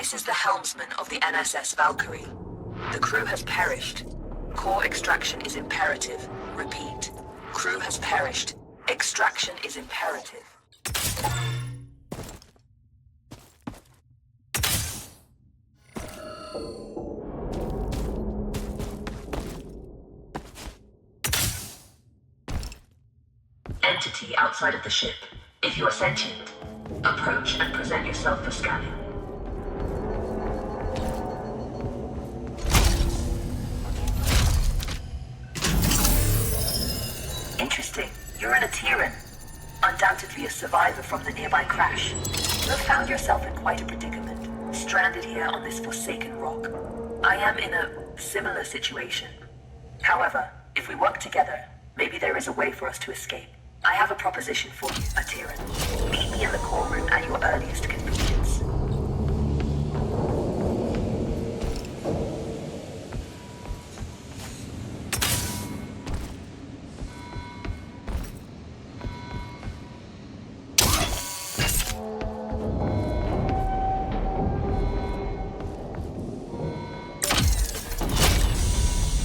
This is the helmsman of the NSS Valkyrie. The crew has perished. Core extraction is imperative. Repeat. Crew has perished. Extraction is imperative. Entity outside of the ship. If you are sentient, approach and present yourself for scanning. Interesting. You're an Ateran. Undoubtedly a survivor from the nearby crash. You have found yourself in quite a predicament, stranded here on this forsaken rock. I am in a similar situation. However, if we work together, maybe there is a way for us to escape. I have a proposition for you, Ateran. Meet me in the core room at your earliest convenience.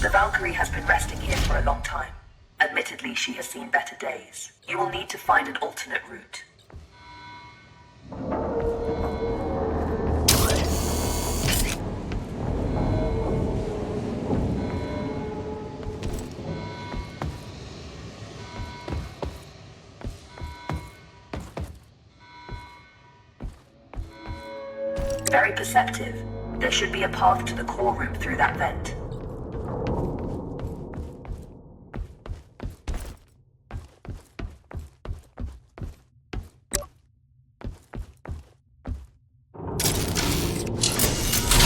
The Valkyrie has been resting here for a long time. Admittedly, she has seen better days. You will need to find an alternate route. Very perceptive. There should be a path to the core room through that vent.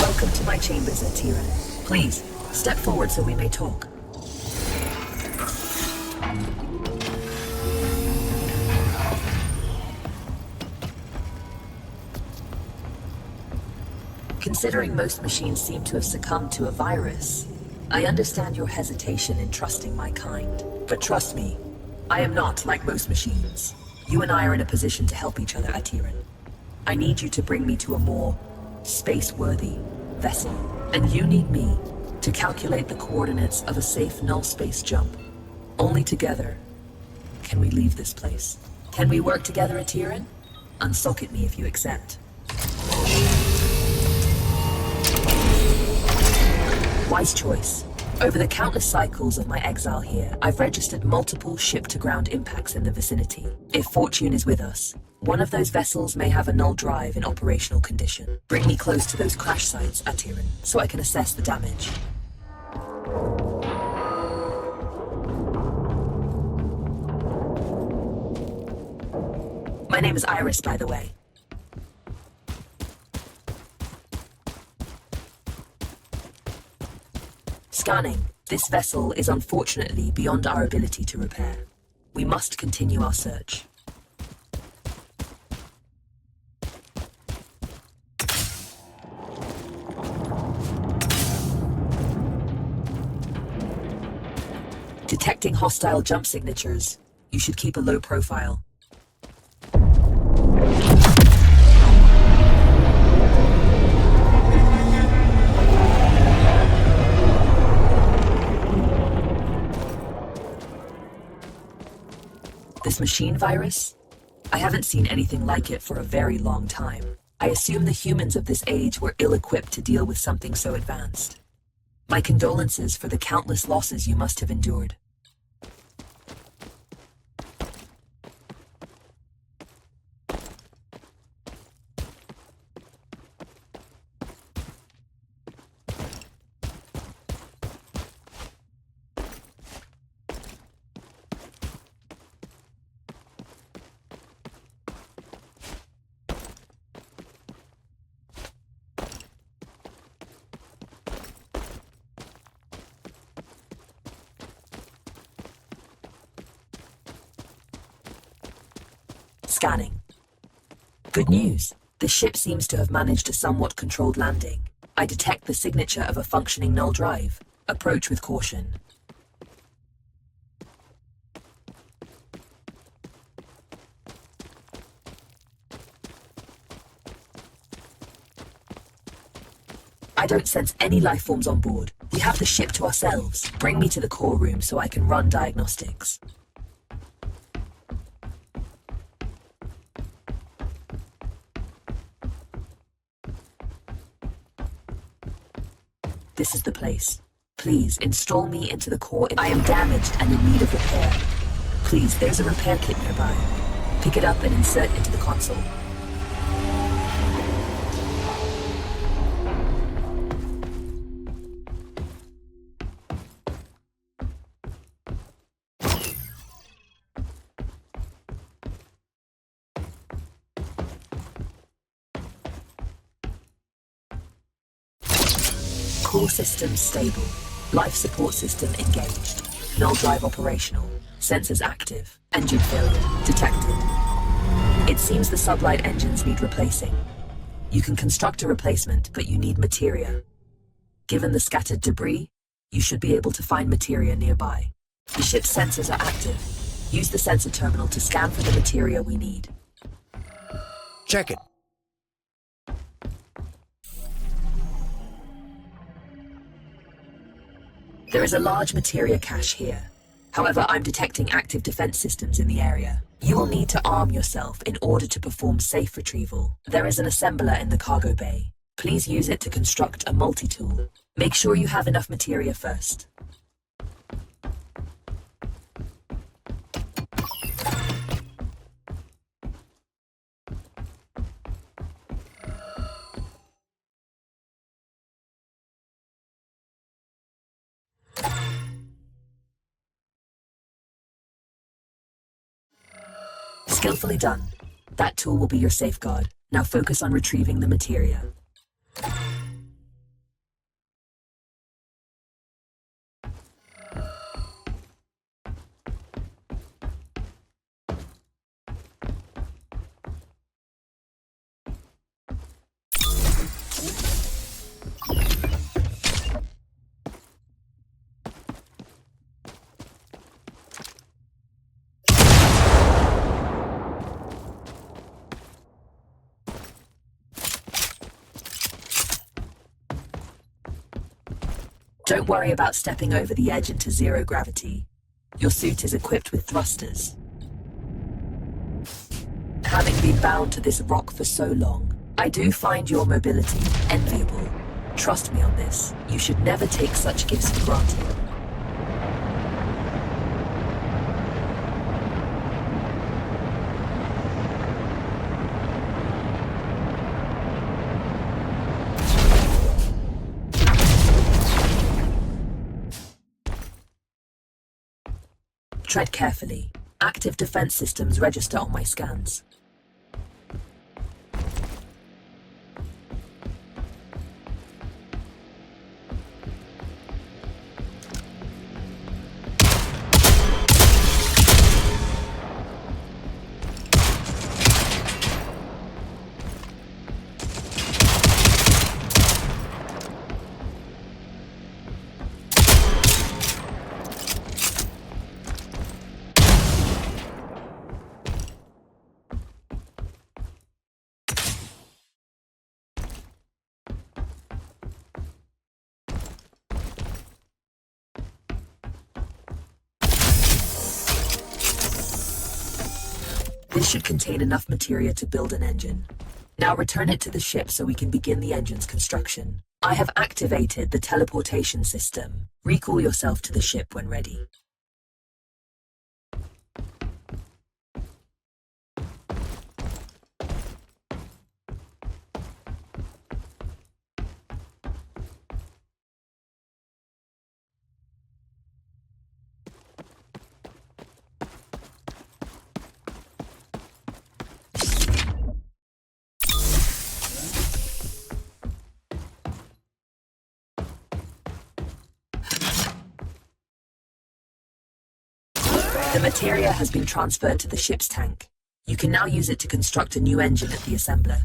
Welcome to my chambers, Ateran. Please, step forward so we may talk. Considering most machines seem to have succumbed to a virus, I understand your hesitation in trusting my kind. But trust me, I am not like most machines. You and I are in a position to help each other, Ateran. I need you to bring me to a more space-worthy vessel. And you need me to calculate the coordinates of a safe null space jump. Only together can we leave this place. Can we work together, Ateran? Unsocket me if you accept. Wise choice. Over the countless cycles of my exile here, I've registered multiple ship-to-ground impacts in the vicinity. If fortune is with us, one of those vessels may have a null drive in operational condition. Bring me close to those crash sites, Ateran, so I can assess the damage. My name is Iris, by the way. Scanning. This vessel is unfortunately beyond our ability to repair. We must continue our search. Detecting hostile jump signatures. You should keep a low profile. This machine virus? I haven't seen anything like it for a very long time. I assume the humans of this age were ill-equipped to deal with something so advanced. My condolences for the countless losses you must have endured. Scanning. Good news. The ship seems to have managed a somewhat controlled landing. I detect the signature of a functioning null drive. Approach with caution. I don't sense any life forms on board. We have the ship to ourselves. Bring me to the core room so I can run diagnostics. This is the place. Please install me into the core. I am damaged and in need of repair. Please, there's a repair kit nearby. Pick it up and insert into the console. Core system stable. Life support system engaged. Null drive operational. Sensors active. Engine failure detected. It seems the sublight engines need replacing. You can construct a replacement, but you need materia. Given the scattered debris, you should be able to find materia nearby. The ship's sensors are active. Use the sensor terminal to scan for the materia we need. Check it. There is a large materia cache here. However, I'm detecting active defense systems in the area. You will need to arm yourself in order to perform safe retrieval. There is an assembler in the cargo bay. Please use it to construct a multi-tool. Make sure you have enough materia first. Skillfully done. That tool will be your safeguard. Now focus on retrieving the materia. Don't worry about stepping over the edge into zero gravity. Your suit is equipped with thrusters. Having been bound to this rock for so long, I do find your mobility enviable. Trust me on this. You should never take such gifts for granted. Tread carefully. Active defense systems register on my scans. This should contain enough materia to build an engine. Now return it to the ship so we can begin the engine's construction. I have activated the teleportation system. Recall yourself to the ship when ready. The materia has been transferred to the ship's tank. You can now use it to construct a new engine at the assembler.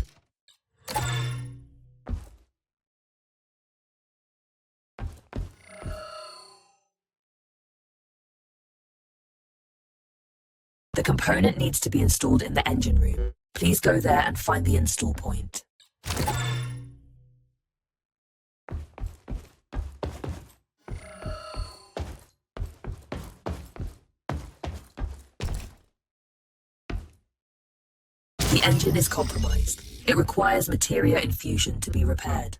The component needs to be installed in the engine room. Please go there and find the install point. The engine is compromised. It requires materia infusion to be repaired.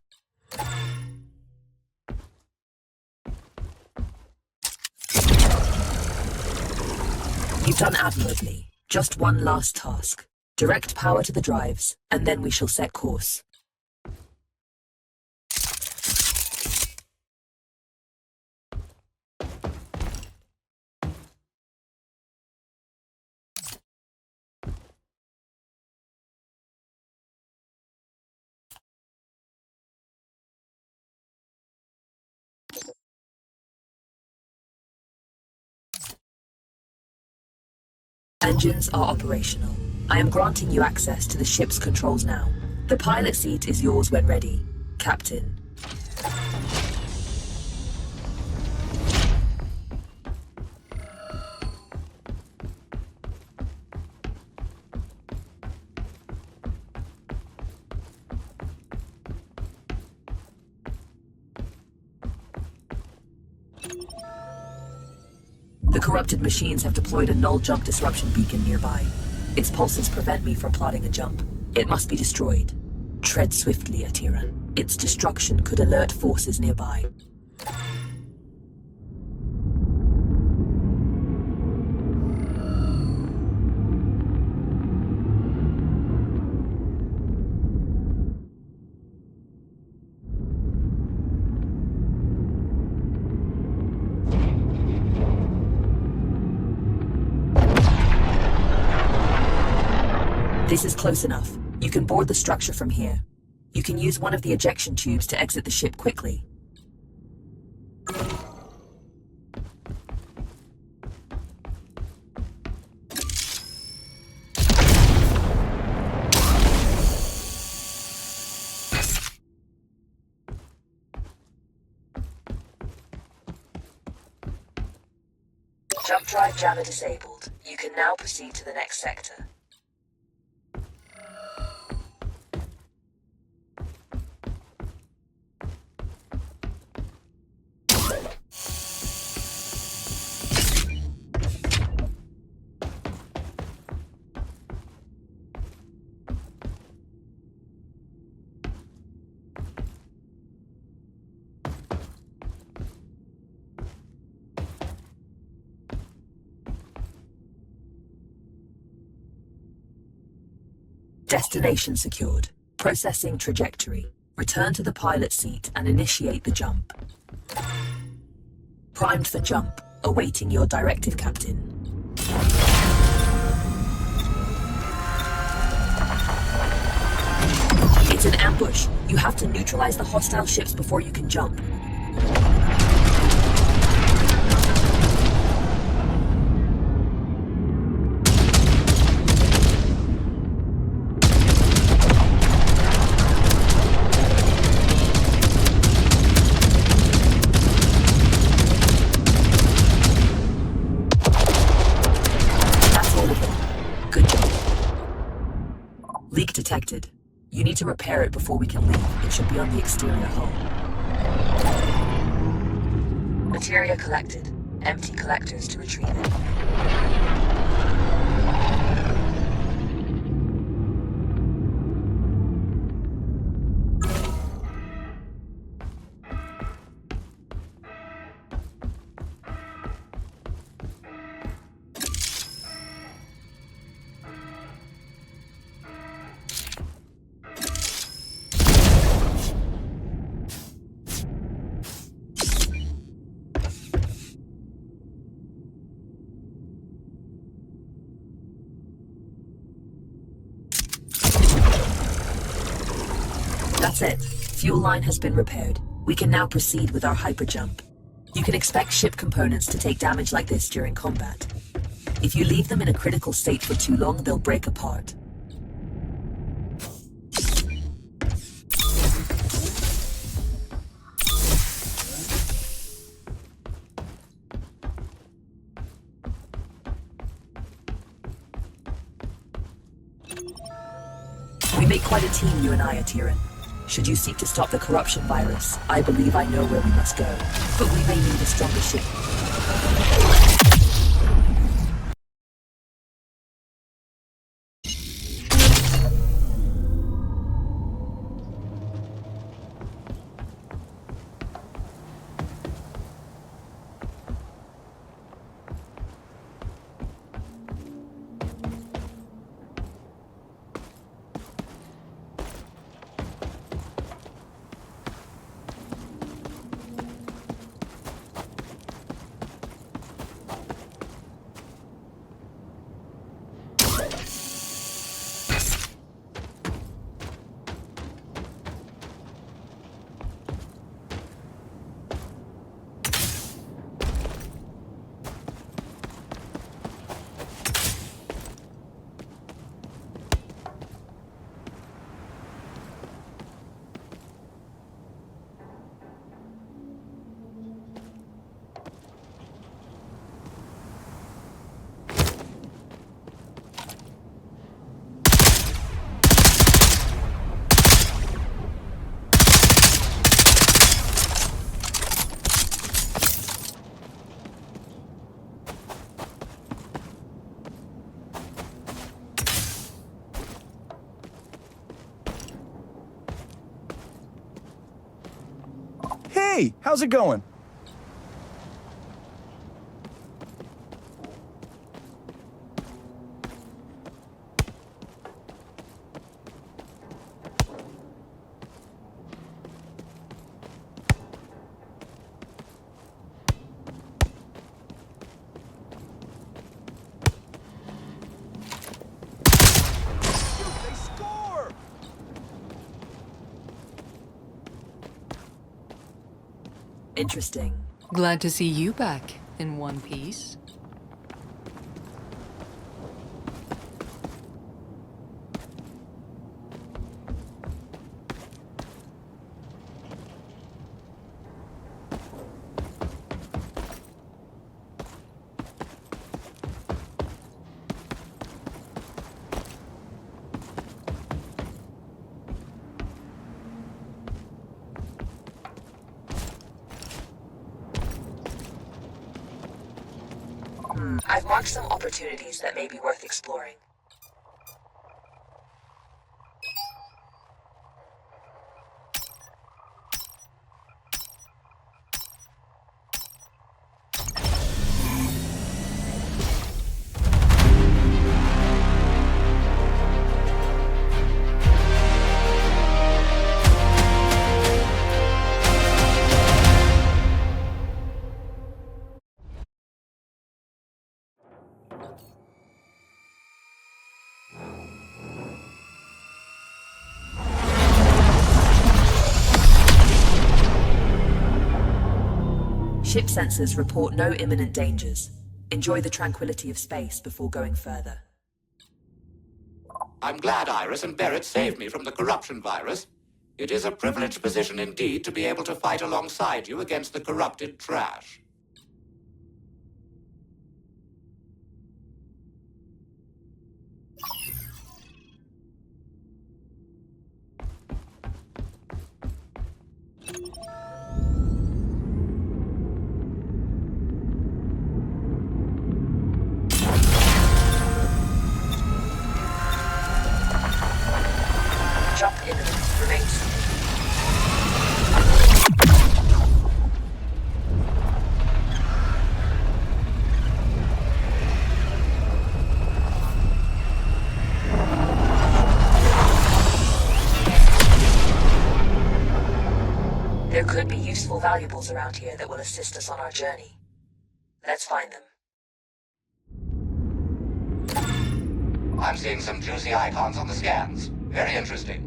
You've done admirably. Just one last task. Direct power to the drives, and then we shall set course. Engines are operational. I am granting you access to the ship's controls now. The pilot seat is yours when ready, Captain. The corrupted machines have deployed a null jump disruption beacon nearby. Its pulses prevent me from plotting a jump. It must be destroyed. Tread swiftly, Atiran. Its destruction could alert forces nearby. This is close enough. You can board the structure from here. You can use one of the ejection tubes to exit the ship quickly. Jump drive jammer disabled. You can now proceed to the next sector. Destination secured. Processing trajectory. Return to the pilot seat and initiate the jump. Primed for jump. Awaiting your directive, Captain. It's an ambush. You have to neutralize the hostile ships before you can jump. Leak detected. You need to repair it before we can leave. It should be on the exterior hull. Materia collected. Empty collectors to retrieve it. That's it. Fuel line has been repaired. We can now proceed with our hyperjump. You can expect ship components to take damage like this during combat. If you leave them in a critical state for too long, they'll break apart. We make quite a team, you and I, Atiran. Should you seek to stop the corruption virus, I believe I know where we must go. But we may need a stronger ship. Hey, how's it going? They score! Interesting. Glad to see you back in one piece. I've marked some opportunities that may be worth exploring. Ship sensors report no imminent dangers. Enjoy the tranquility of space before going further. I'm glad Iris and Barrett saved me from the corruption virus. It is a privileged position indeed to be able to fight alongside you against the corrupted trash. Jump imminent. Remain seated. There could be useful valuables around here that will assist us on our journey. Let's find them. I'm seeing some juicy icons on the scans. Very interesting.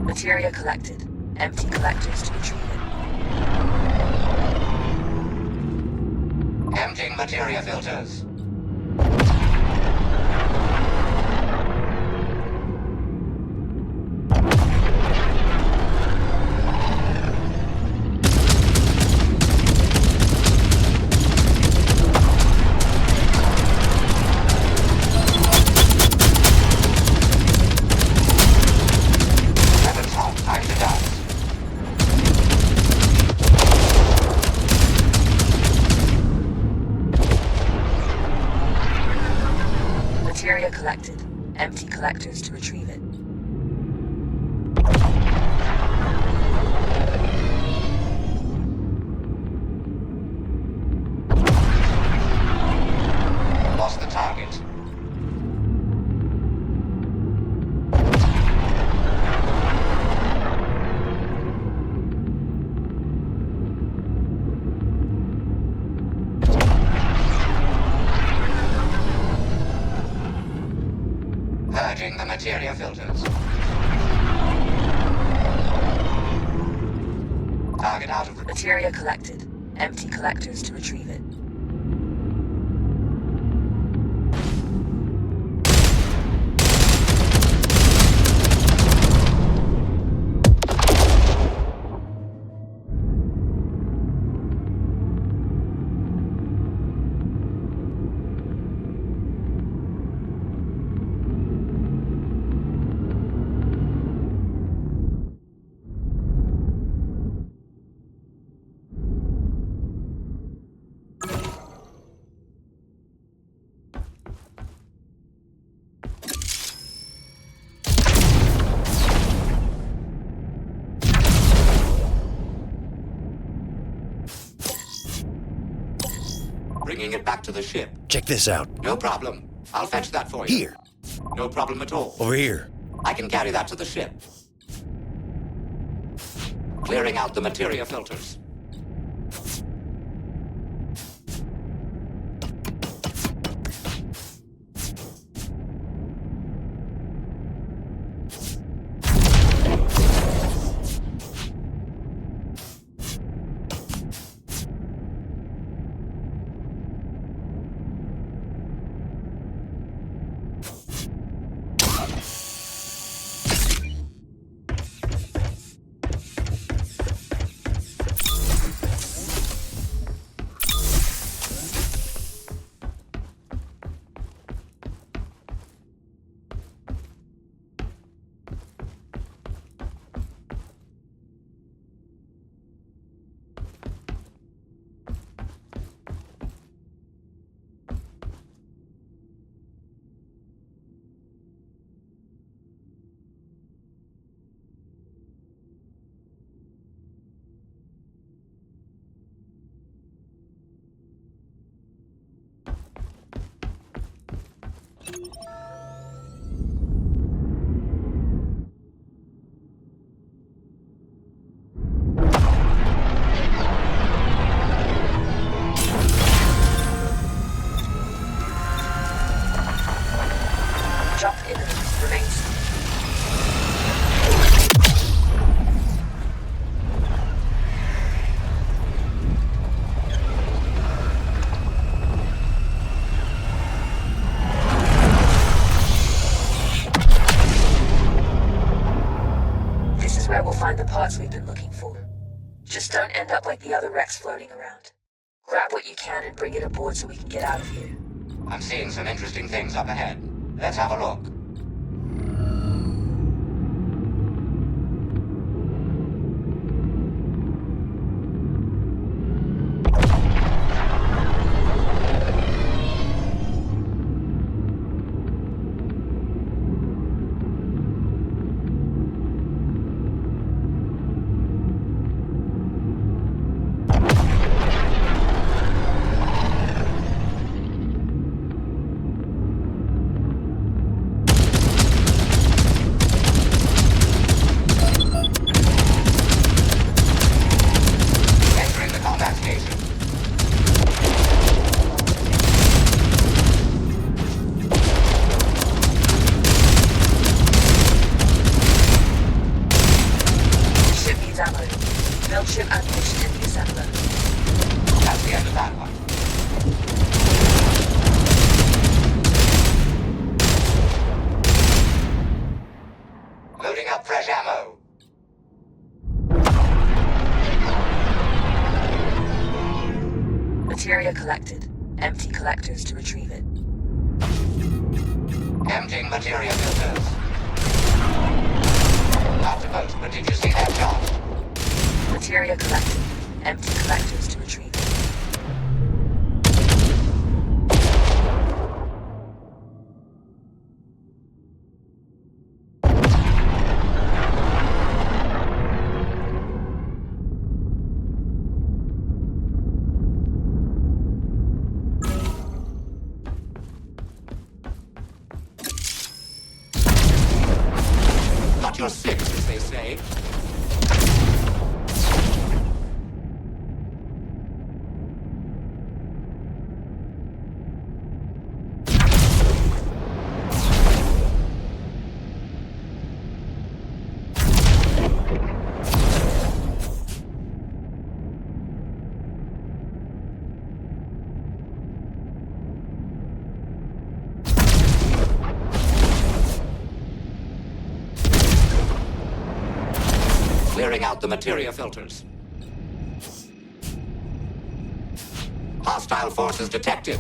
Materia collected. Empty collectors to be treated. Emptying materia filters. collected. Empty collectors to retrieve it. Lost the target. Purging the materia filters. Target out of... Materia collected. Empty collectors to retrieve it. Bringing it back to the ship. Check this out. No problem. I'll fetch that for you. Here. No problem at all. Over here. I can carry that to the ship. Clearing out the materia filters. Jump imminent. Remains. This is where we'll find the parts we've been looking for. Just don't end up like the other wrecks floating around. Grab what you can and bring it aboard so we can get out of here. I'm seeing some interesting things up ahead. Let's have a look. Materia collected. Empty collectors to retrieve it. Emptying materia filters. Not the most, but did you see that shot? Materia collected. Empty collectors to retrieve it. your six, as they say. Clearing out the materia filters. Hostile forces detected.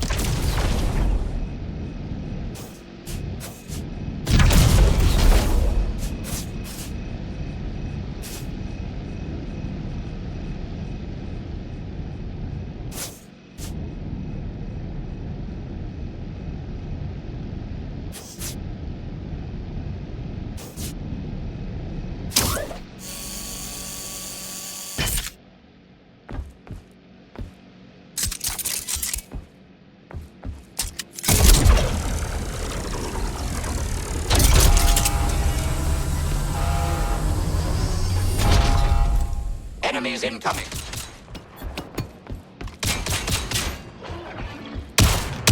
Enemies incoming.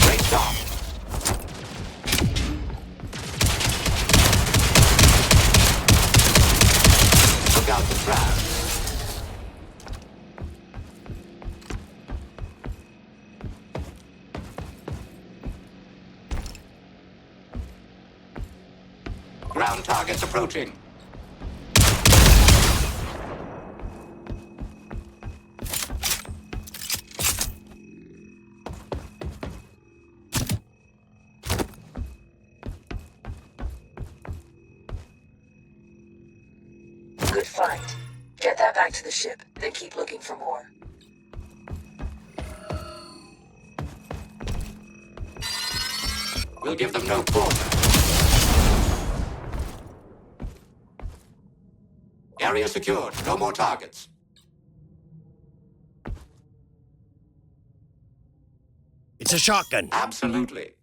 Great job. Look out the trash. Ground targets approaching. Good fight. Get that back to the ship, then keep looking for more. We'll give them no quarter. Area secured. No more targets. It's a shotgun. Absolutely.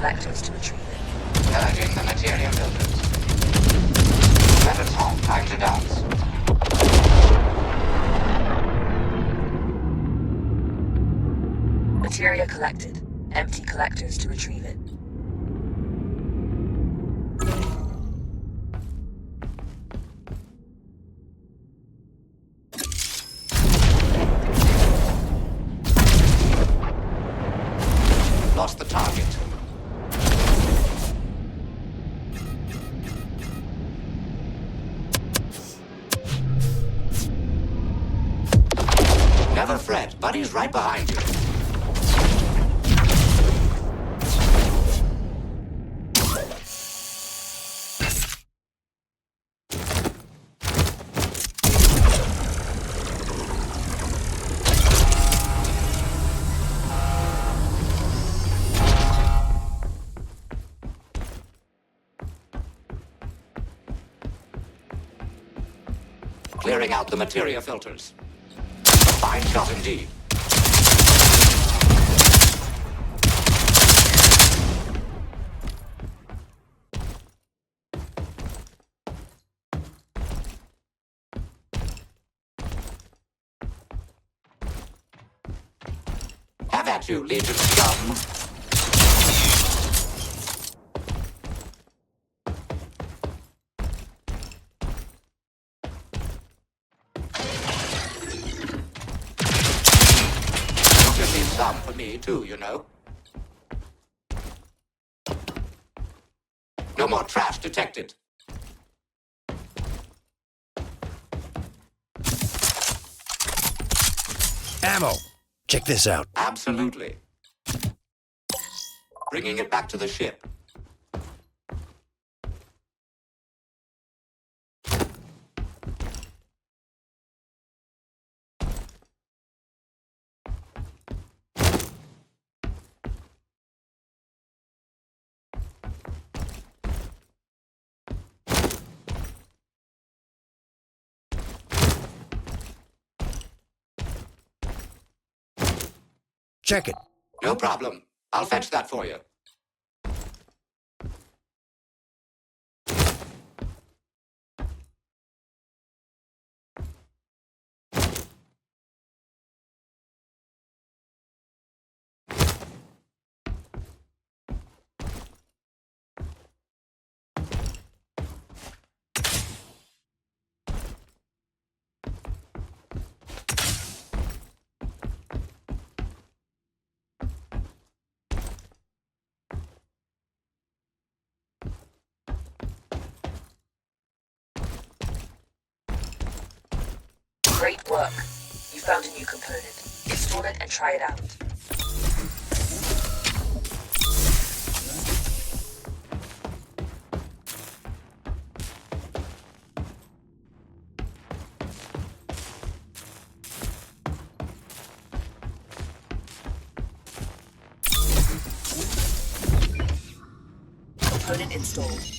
collectors to retrieve it. Purging the materia filters. Weapons hot, time to dance. Materia collected. Empty collectors to retrieve it. Lost the target. Never fret, Buddy's right behind you. Clearing out the materia filters. Fine shot indeed. Have at you, Legion scum. Some for me, too, you know. No more trash detected. Ammo! Check this out. Absolutely. Bringing it back to the ship. Check it. No problem. I'll fetch that for you. Great work. You found a new component. Install it and try it out. Component installed.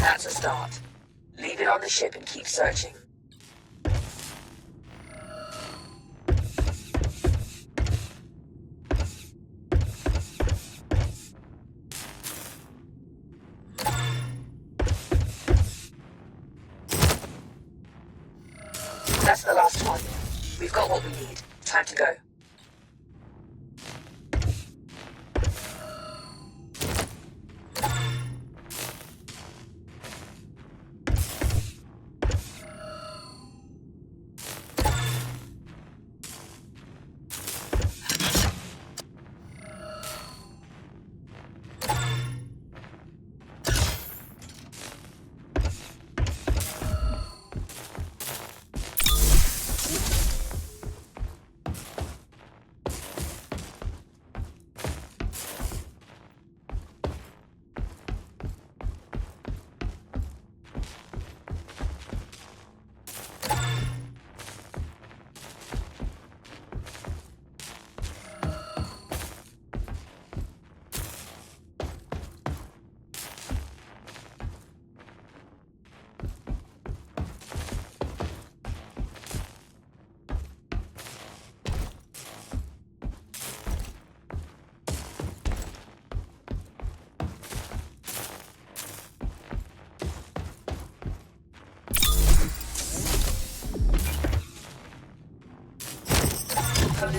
That's a start. Leave it on the ship and keep searching. That's the last one. We've got what we need. Time to go.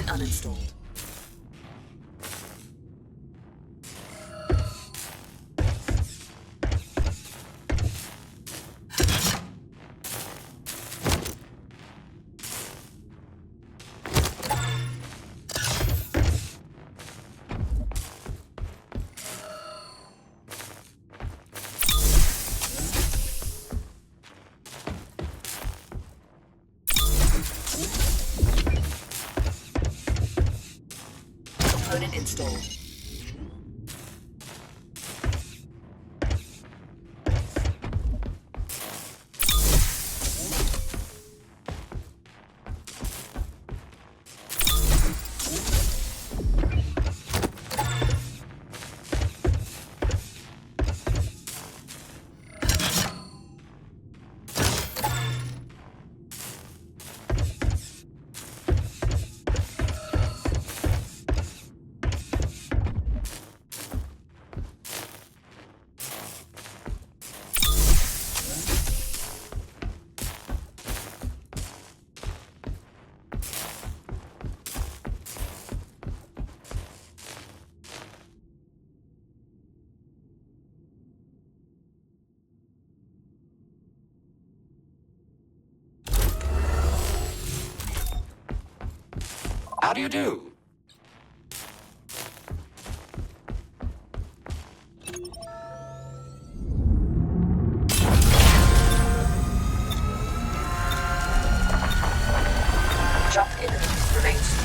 Component uninstalled. Component installed. How do you do? Jump imminent. Remain